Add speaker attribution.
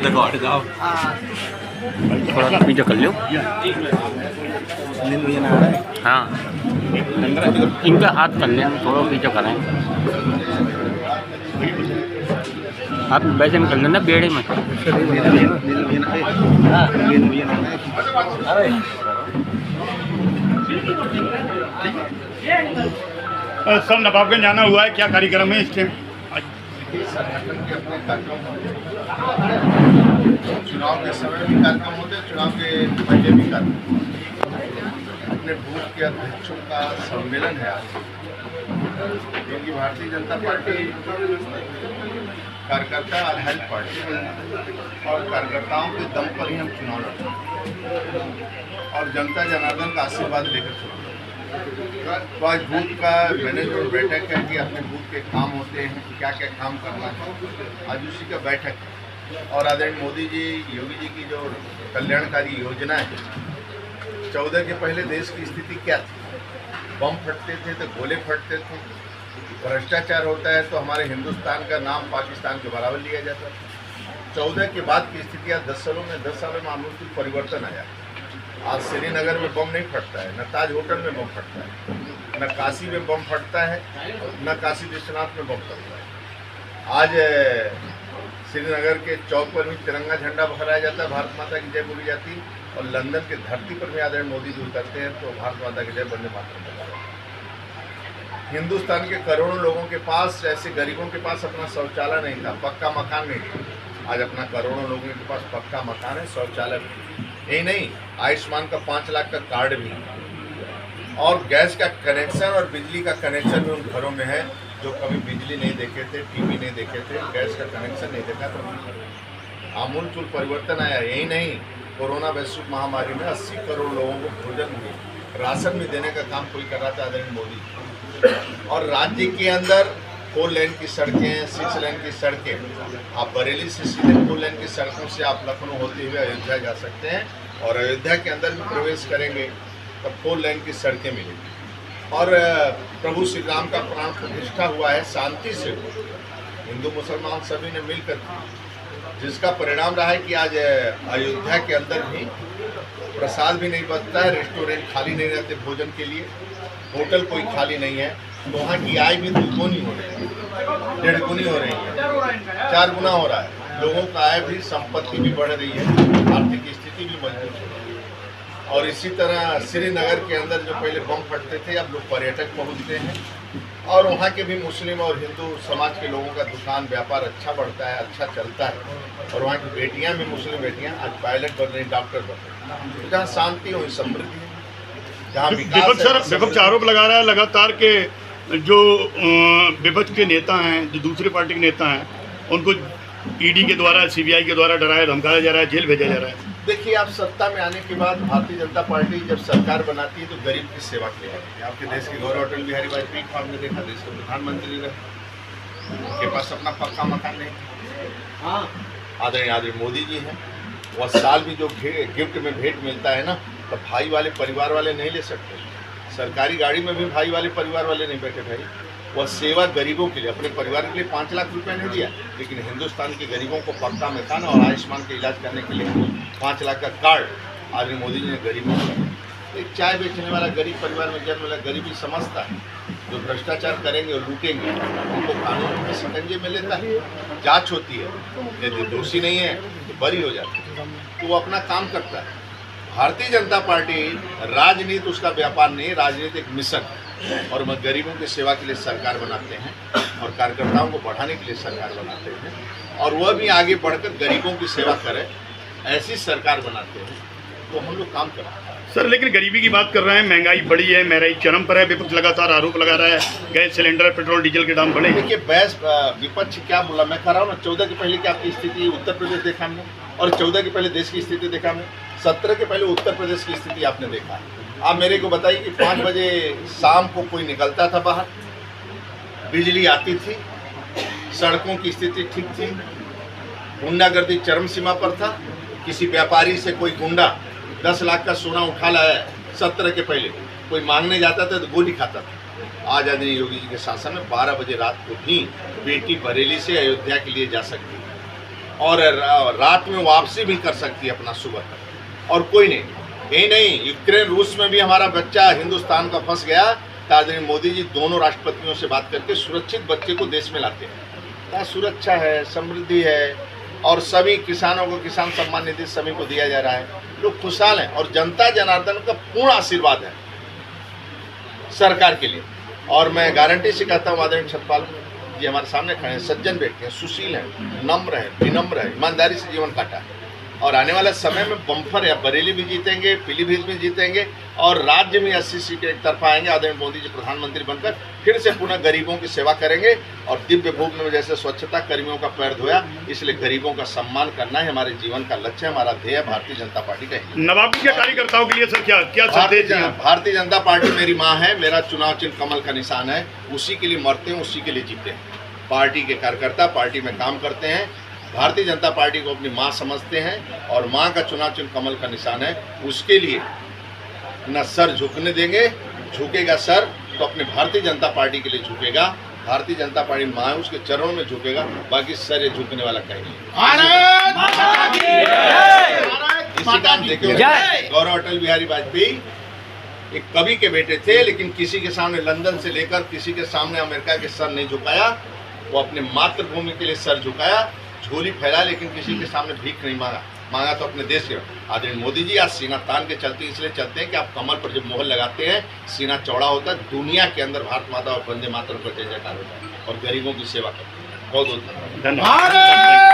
Speaker 1: Record जाओ
Speaker 2: थोड़ा पीछे कर लो। हाँ इनका हाथ कर लें, थोड़ा पीछे करें। आप वैसे में कर लेना बेड़े में।
Speaker 3: सब नवाबगंज जाना हुआ है, क्या कार्यक्रम है इस टाइम?
Speaker 4: संगठन के अपने कार्यक्रम होते हैं, चुनाव के समय भी कार्यक्रम होते हैं, चुनाव के पहले भी कार्यक्रम होते हैं। अपने बूथ के अध्यक्षों का सम्मेलन है आज, क्योंकि भारतीय जनता पार्टी कार्यकर्ता आधारित पार्टी है और कार्यकर्ताओं के दम पर ही हम चुनाव लड़ते हैं और जनता जनार्दन का आशीर्वाद लेकर चुनाव। तो आज बूथ का मैनेजमेंट बैठक है कि अपने बूथ के काम होते हैं, क्या क्या काम करना है, आज उसी का बैठक है। और आदरणीय मोदी जी, योगी जी की जो कल्याणकारी योजना है, 14 के पहले देश की स्थिति क्या थी? बम फटते थे तो गोले फटते थे, भ्रष्टाचार होता है तो हमारे हिंदुस्तान का नाम पाकिस्तान के बराबर लिया जाता था। 14 के बाद की स्थिति आज 10 सालों में आमूल परिवर्तन आया। आज श्रीनगर में बम नहीं फटता है, न ताज होटल में बम फटता है, न काशी में बम फटता है, न काशी विश्वनाथ में बम फटता है। आज श्रीनगर के चौक पर भी तिरंगा झंडा फहराया जाता है, भारत माता की जय बोली जाती है, और लंदन के धरती पर भी आदरणीय मोदी जी उतरते हैं तो भारत माता की जय वंदे मातरम बोला जाता है। हिंदुस्तान के करोड़ों लोगों के पास, ऐसे गरीबों के पास अपना शौचालय नहीं था, पक्का मकान नहीं था। आज अपना करोड़ों लोगों के पास पक्का मकान है, शौचालय भी। यही नहीं, आयुष्मान का 5 लाख का कार्ड भी, और गैस का कनेक्शन और बिजली का कनेक्शन भी उन घरों में है जो कभी बिजली नहीं देखे थे, टीवी नहीं देखे थे, गैस का कनेक्शन नहीं देखा था। आमूलचूल परिवर्तन आया। यही नहीं, कोरोना वैश्विक महामारी में 80 करोड़ लोगों को भोजन भी, राशन भी देने का काम कोई कर रहा था, आदरणीय मोदी। और राज्य के अंदर 4 लेन की सड़कें, 6 लेन की सड़कें, आप बरेली से सीधे 4 लेन की सड़कों से आप लखनऊ होते हुए अयोध्या जा सकते हैं, और अयोध्या के अंदर भी प्रवेश करेंगे तब 4 लेन की सड़कें मिलेंगी। और प्रभु श्री राम का प्राण प्रतिष्ठा हुआ है शांति से, हिंदू मुसलमान सभी ने मिलकर, जिसका परिणाम रहा है कि आज अयोध्या के अंदर भी प्रसाद भी नहीं बचता है, रेस्टोरेंट खाली नहीं रहते भोजन के लिए, होटल कोई खाली नहीं है। तो वहाँ की आय भी 2 गुनी हो रही है, 1.5 गुनी हो रही है, 4 गुना हो रहा है। लोगों का आय भी, संपत्ति भी बढ़ रही है, आर्थिक स्थिति भी मजबूत हो रही है। और इसी तरह श्रीनगर के अंदर जो पहले बम फटते थे, अब लोग पर्यटक पहुँचते हैं, और वहाँ के भी मुस्लिम और हिंदू समाज के लोगों का दुकान व्यापार अच्छा बढ़ता है, अच्छा चलता है। और वहाँ की बेटियाँ भी, मुस्लिम बेटियाँ आज पायलट बन रही, डॉक्टर बन रही। तो जहाँ शांति हो, समृद्धि है, जहाँ
Speaker 3: विपक्ष आरोप लगा रहा है लगातार के जो विपक्ष के नेता हैं, जो दूसरे पार्टी के नेता हैं, उनको ईडी के द्वारा, सीबीआई के द्वारा डराया धमकाया जा रहा है, जेल भेजा जा रहा है।
Speaker 4: देखिए, आप सत्ता में आने के बाद भारतीय जनता पार्टी जब सरकार बनाती है तो गरीब की सेवा की जाती है। आपके देश के गौरव अटल बिहारी वाजपेयी को आपने देखा, देश के प्रधानमंत्री रहे, उनके पास अपना पक्का मकान नहीं। हाँ, आदरणीय मोदी जी हैं, वह साल भी जो गिफ्ट में भेंट मिलता है ना, तो भाई वाले परिवार वाले नहीं ले सकते। सरकारी गाड़ी में भी भाई वाले परिवार वाले नहीं बैठे भाई। वह सेवा गरीबों के लिए, अपने परिवार के लिए 5 लाख रुपए नहीं दिया, लेकिन हिंदुस्तान के गरीबों को पक्का मकान और आयुष्मान के इलाज करने के लिए 5 लाख का कार्ड आदरणीय मोदी जी ने गरीबों को। एक चाय बेचने वाला गरीब परिवार में जन्म वाला गरीबी समझता है, जो भ्रष्टाचार करेंगे और लूटेंगे उनको कानून के शिकंजे में लेता है, जाँच होती है, यदि दोषी नहीं है तो बरी हो जाती है, तो वो अपना काम करता है। भारतीय जनता पार्टी राजनीति उसका व्यापार नहीं, राजनीति एक मिशन है, और हम गरीबों की सेवा के लिए सरकार बनाते हैं और कार्यकर्ताओं को बढ़ाने के लिए सरकार बनाते हैं, और वह भी आगे बढ़कर गरीबों की सेवा करे, ऐसी सरकार बनाते हैं, तो हम लोग काम करते हैं।
Speaker 3: सर, लेकिन गरीबी की बात कर रहे हैं, महंगाई बढ़ी है, महंगाई चरम पर है, विपक्ष लगातार आरोप लगा रहा है गैस सिलेंडर, पेट्रोल डीजल के दाम बढ़े।
Speaker 4: देखिए, विपक्ष क्या बोला, मैं कह रहा हूँ ना, 14 के पहले की आपकी स्थिति उत्तर प्रदेश देखा हमने, और 14 के पहले देश की स्थिति देखा हमने, 17 के पहले उत्तर प्रदेश की स्थिति आपने देखा। आप मेरे को बताइए कि 5 बजे शाम को कोई निकलता था बाहर, बिजली आती थी, सड़कों की स्थिति ठीक थी, गुंडागर्दी चरम सीमा पर था, किसी व्यापारी से कोई गुंडा 10 लाख का सोना उठा लाया 17 के पहले, कोई मांगने जाता था तो गोली खाता था। आज आदरणीय योगी जी के शासन में 12 बजे रात को भी बेटी बरेली से अयोध्या के लिए जा सकती है, और रात में वापसी भी कर सकती है अपना सुबह तक। और कोई नहीं, यही नहीं, यूक्रेन रूस में भी हमारा बच्चा हिंदुस्तान का फंस गया, तो आदरणीय मोदी जी दोनों राष्ट्रपतियों से बात करके सुरक्षित बच्चे को देश में लाते हैं। यहाँ सुरक्षा है, समृद्धि है, और सभी किसानों को किसान सम्मान निधि सभी को दिया जा रहा है, लोग खुशहाल हैं। और जनता जनार्दन का पूर्ण आशीर्वाद है सरकार के लिए। और मैं गारंटी से कहता हूँ, आदरणीय सतपाल जी हमारे सामने खड़े हैं, सज्जन व्यक्ति हैं, सुशील हैं, नम्र है, विनम्र है, ईमानदारी से जीवन काटा है। और आने वाले समय में बम्फर है, बरेली भी जीतेंगे, पीलीभीत भी जीतेंगे, और राज्य में 80 सीटें एक तरफा आएंगे। आदरणीय मोदी जी प्रधानमंत्री बनकर फिर से पुनः गरीबों की सेवा करेंगे। और दिव्य भूमि में जैसे स्वच्छता कर्मियों का पैर धोया, इसलिए गरीबों का सम्मान करना है हमारे जीवन का लक्ष्य है, हमारा ध्येय भारतीय जनता पार्टी का है।
Speaker 3: नवाबी के कार्यकर्ताओं के लिए सर क्या संदेश है?
Speaker 4: भारतीय जनता पार्टी मेरी माँ है, मेरा चुनाव चिन्ह कमल का निशान है, उसी के लिए मरते हैं, उसी के लिए जीते हैं। पार्टी के कार्यकर्ता पार्टी में काम करते हैं, भारतीय जनता पार्टी को अपनी माँ समझते हैं, और माँ का चुनाव चिन्ह कमल का निशान है, उसके लिए न सर झुकने देंगे। झुकेगा सर तो अपने भारतीय जनता पार्टी के लिए झुकेगा, भारतीय जनता पार्टी माँ है उसके चरणों में झुकेगा, बाकी सर ये झुकने वाला कहीं नहीं। इसी काम देखिए, गौरव अटल बिहारी वाजपेयी एक कवि के बेटे थे, लेकिन किसी के सामने लंदन से लेकर किसी के सामने अमेरिका के सर नहीं झुकाया। वो अपने मातृभूमि के लिए सर झुकाया, झोली फैला, लेकिन किसी के सामने भीख नहीं मांगा तो अपने देश के। आदरणीय मोदी जी आज सीना तान के चलते इसलिए चलते हैं कि आप कमर पर जब मोहर लगाते हैं, सीना चौड़ा होता है, दुनिया के अंदर भारत माता और वंदे मातरम का जय जयकार होता है, और गरीबों की सेवा करते हैं। बहुत बहुत धन्यवाद।